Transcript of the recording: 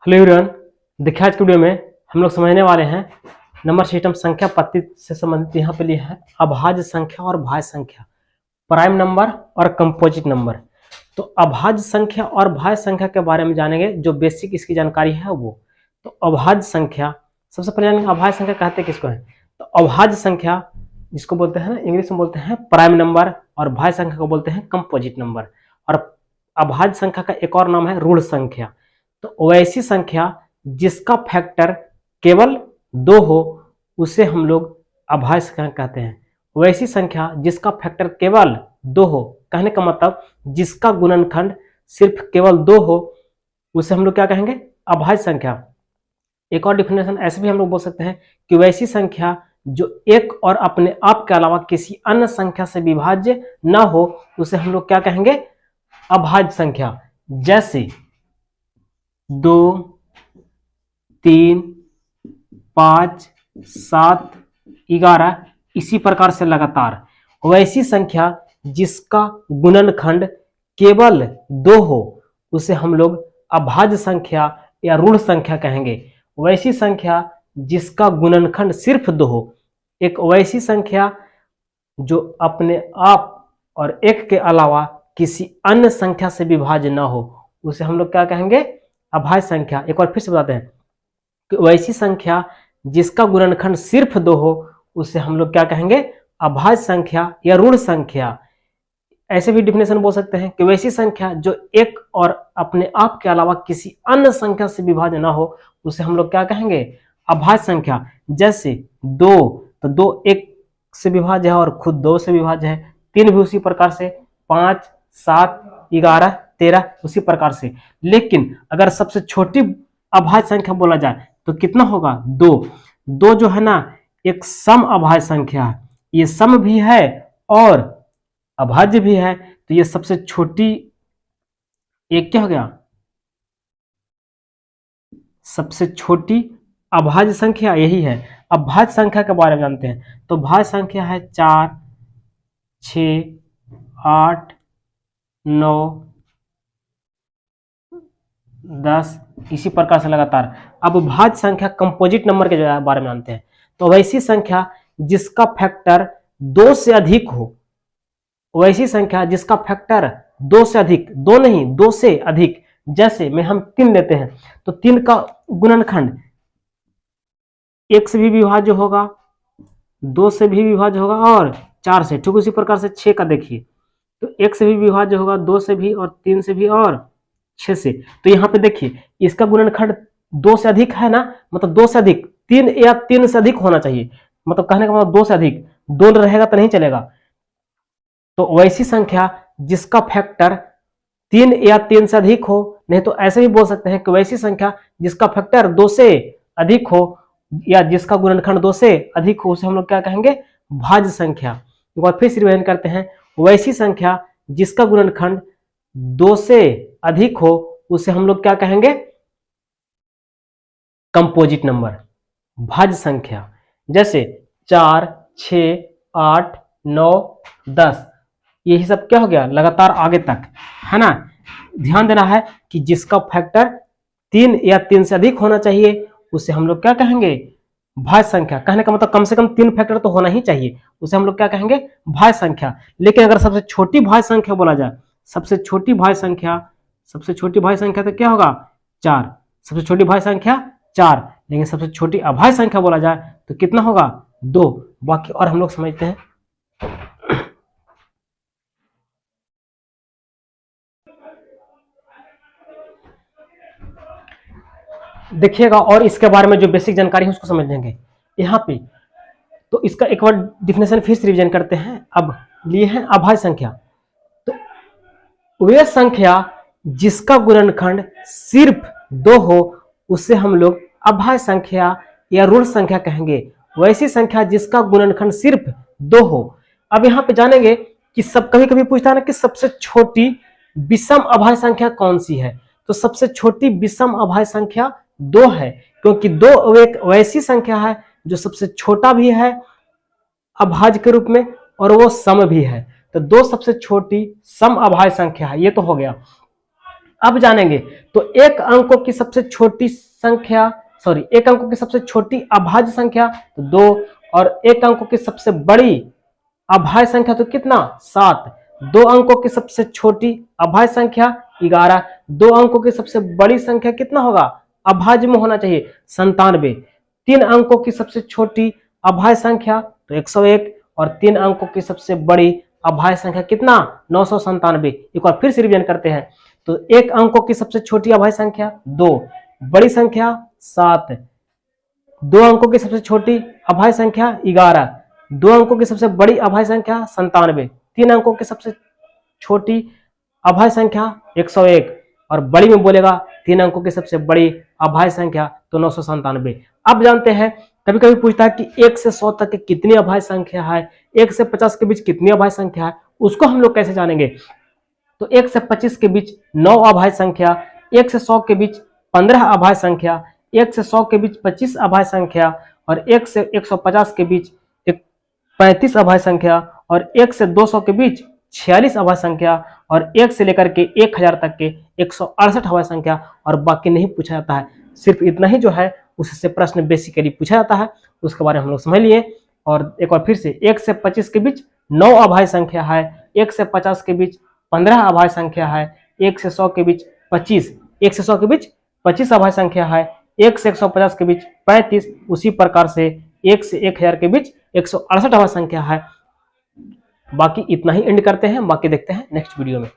Hello everyone, देखिए आज के वीडियो में हम लोग समझने वाले हैं नंबर सिस्टम संख्या पद्धति से संबंधित। यहाँ पे लिया है अभाज्य संख्या और भाज्य संख्या, प्राइम नंबर और कंपोजिट नंबर। तो अभाज्य संख्या और भाज्य संख्या के बारे में जानेंगे, जो बेसिक इसकी जानकारी है वो। तो अभाज्य संख्या सबसे पहले जानेंगे, अभाज्य संख्या कहते किसको है। तो अभाज्य संख्या जिसको बोलते हैं ना, इंग्लिश में बोलते हैं प्राइम नंबर, और भाज्य संख्या को बोलते हैं कंपोजिट नंबर। और अभाज्य संख्या का एक और नाम है ऋण संख्या। तो वैसी संख्या जिसका फैक्टर केवल 2 हो उसे हम लोग अभाज्य संख्या कहते हैं। वैसी संख्या जिसका फैक्टर केवल 2 हो, कहने का मतलब जिसका गुणनखंड सिर्फ केवल 2 हो उसे हम लोग क्या कहेंगे, अभाज्य संख्या। एक और डिफिनेशन ऐसे भी हम लोग बोल सकते हैं कि वैसी संख्या जो एक और अपने आप के अलावा किसी अन्य संख्या से विभाज्य ना हो उसे हम लोग क्या कहेंगे, अभाज्य संख्या। जैसे 2, 3, 5, 7, 11, इसी प्रकार से लगातार। वैसी संख्या जिसका गुणनखंड केवल 2 हो उसे हम लोग अभाज्य संख्या या ऋण संख्या कहेंगे। वैसी संख्या जिसका गुणनखंड सिर्फ 2 हो, एक वैसी संख्या जो अपने आप और एक के अलावा किसी अन्य संख्या से विभाज्य ना हो उसे हम लोग क्या कहेंगे, अभाज्य संख्या। एक बार फिर से बताते हैं कि वैसी संख्या जिसका गुणनखंड सिर्फ 2 हो उसे हम लोग क्या कहेंगे, अभाज्य संख्या या ऋण संख्या। ऐसे भी डिफिनेशन बोल सकते हैं कि वैसी संख्या जो एक और अपने आप के अलावा किसी अन्य संख्या से विभाज्य ना हो उसे हम लोग क्या कहेंगे, अभाज्य संख्या। जैसे 2, तो 2 एक से विभाज्य है और खुद 2 से विभाज्य है। 3 भी उसी प्रकार से, 5, 7, 11, 13 उसी प्रकार से। लेकिन अगर सबसे छोटी अभाज्य संख्या बोला जाए तो कितना होगा, 2। 2 जो है ना एक सम अभाज्य संख्या है, ये सम भी है और अभाज्य भी है। तो ये सबसे छोटी एक क्या हो गया, सबसे छोटी अभाज्य संख्या यही है। अब भाज्य संख्या के बारे में जानते हैं। तो भाज्य संख्या है 4, 6, 8, 9, 10, इसी प्रकार से लगातार। अब भाज्य संख्या कंपोजिट नंबर के बारे में जानते हैं। तो वैसी संख्या जिसका फैक्टर 2 से अधिक हो, वैसी संख्या जिसका फैक्टर 2 से अधिक, 2 नहीं 2 से अधिक। जैसे में हम 3 लेते हैं तो 3 का गुणनखंड 1 से भी विभाज्य होगा, 2 से भी विभाज्य होगा और 4 से। ठीक उसी प्रकार से 6 का देखिए, तो 1 से भी विभाज्य होगा, 2 से भी और 3 से भी और 6 से। तो यहाँ पे देखिए इसका गुणनखंड 2 से अधिक है ना, मतलब 2 से अधिक, 3 या 3 से अधिक होना चाहिए। मतलब कहने का मतलब 2 से अधिक, 2 रहेगा तो नहीं चलेगा। तो वैसी संख्या जिसका फैक्टर 3 या 3 से अधिक हो, नहीं तो ऐसे भी बोल सकते हैं कि वैसी संख्या जिसका फैक्टर 2 से अधिक हो या जिसका गुणनखंड 2 से अधिक हो उसे हम लोग क्या कहेंगे, भाज्य संख्या। एक बार फिर से रिवीजन करते हैं, वैसी संख्या जिसका गुणनखंड 2 से अधिक हो उसे हम लोग क्या कहेंगे, कंपोजिट नंबर, भाज्य संख्या। जैसे 4, 6, 8, 9, 10, यही सब क्या हो गया लगातार आगे तक, है ना। ध्यान देना है कि जिसका फैक्टर 3 या 3 से अधिक होना चाहिए उसे हम लोग क्या कहेंगे, भाज्य संख्या। कहने का मतलब कम से कम 3 फैक्टर तो होना ही चाहिए, उसे हम लोग क्या कहेंगे, भाज्य संख्या। लेकिन अगर सबसे छोटी भाज्य संख्या बोला जाए, सबसे छोटी भाज्य संख्या तो क्या होगा, 4। सबसे छोटी भाज्य संख्या 4, लेकिन सबसे छोटी अभाज्य संख्या बोला जाए तो कितना होगा, 2। बाकी और हम लोग समझते हैं। देखिएगा और इसके बारे में जो बेसिक जानकारी है उसको समझ लेंगे यहाँ पे। तो इसका एक बार डिफिनेशन फिर से रिवीजन करते हैं। अब लिए हैं अभाज्य संख्या, तो वे संख्या जिसका गुणनखंड सिर्फ 2 हो उसे हम लोग अभाज्य संख्या या ऋण संख्या कहेंगे। वैसी संख्या जिसका गुणनखंड सिर्फ 2 हो। अब यहाँ पे जानेंगे कि सब कभी कभी पूछता है ना कि सबसे छोटी विषम अभाज्य संख्या कौन सी है। तो सबसे छोटी विषम अभाज्य संख्या 2 है, क्योंकि 2 एक वैसी संख्या है जो सबसे छोटा भी है अभाज्य के रूप में और वो सम भी है। तो 2 सबसे छोटी सम अभाज्य संख्या है, ये तो हो गया। अब जानेंगे तो एक अंकों की सबसे छोटी संख्या, सॉरी एक अंकों की सबसे छोटी अभाज्य संख्या तो 2, और एक अंकों की सबसे बड़ी अभाज्य संख्या तो कितना 7, 2 अंकों की सबसे छोटी अभाज्य संख्या 11, 2 अंकों की सबसे बड़ी संख्या कितना होगा अभाज्य में होना चाहिए 97, 3 अंकों की सबसे छोटी अभाज्य संख्या तो 101, और 3 अंकों की सबसे बड़ी अभाज्य संख्या कितना 997। एक बार फिर से रिवीजन करते हैं तो एक अंकों की सबसे छोटी अभाज्य संख्या 2, बड़ी संख्या 7, 2 अंकों की सबसे छोटी अभाज्य संख्या 11, 2 अंकों की सबसे बड़ी अभाज्य संख्या 97, 3 अंकों की सबसे छोटी अभाज्य संख्या 101, और बड़ी में बोलेगा 3 अंकों की सबसे बड़ी अभाज्य संख्या तो 997। अब जानते हैं कभी कभी पूछता है कि 1 से 100 तक की कितनी अभाज्य संख्या है, 1 से 50 के बीच कितनी अभाज्य संख्या है, उसको हम लोग कैसे जानेंगे। तो 1 से 25 के बीच 9 अभाज्य संख्या, 1 से 100 के बीच 15 अभाज्य संख्या, 1 से 100 के बीच 25 अभाज्य संख्या, और 1 से 150 के बीच 35 अभाज्य संख्या, और 1 से 200 के बीच 46 अभाज्य संख्या, और 1 से लेकर के 1000 तक के 168 अभाज्य संख्या, और बाकी नहीं पूछा जाता है। सिर्फ इतना ही जो है उससे प्रश्न बेसिकली पूछा जाता है, उसके बारे में हम लोग समझ लिए। और एक बार फिर से 1 से 25 के बीच 9 अभाज्य संख्या है, 1 से 50 के बीच 15 अभाज्य संख्या है, 1 से 100 के बीच 25, 1 से 100 के बीच 25 अभाज्य संख्या है, 1 से 150 के बीच 35, उसी प्रकार से 1 से 1000 के बीच 168 अभाज्य संख्या है। बाकी इतना ही एंड करते हैं, बाकी देखते हैं नेक्स्ट वीडियो में।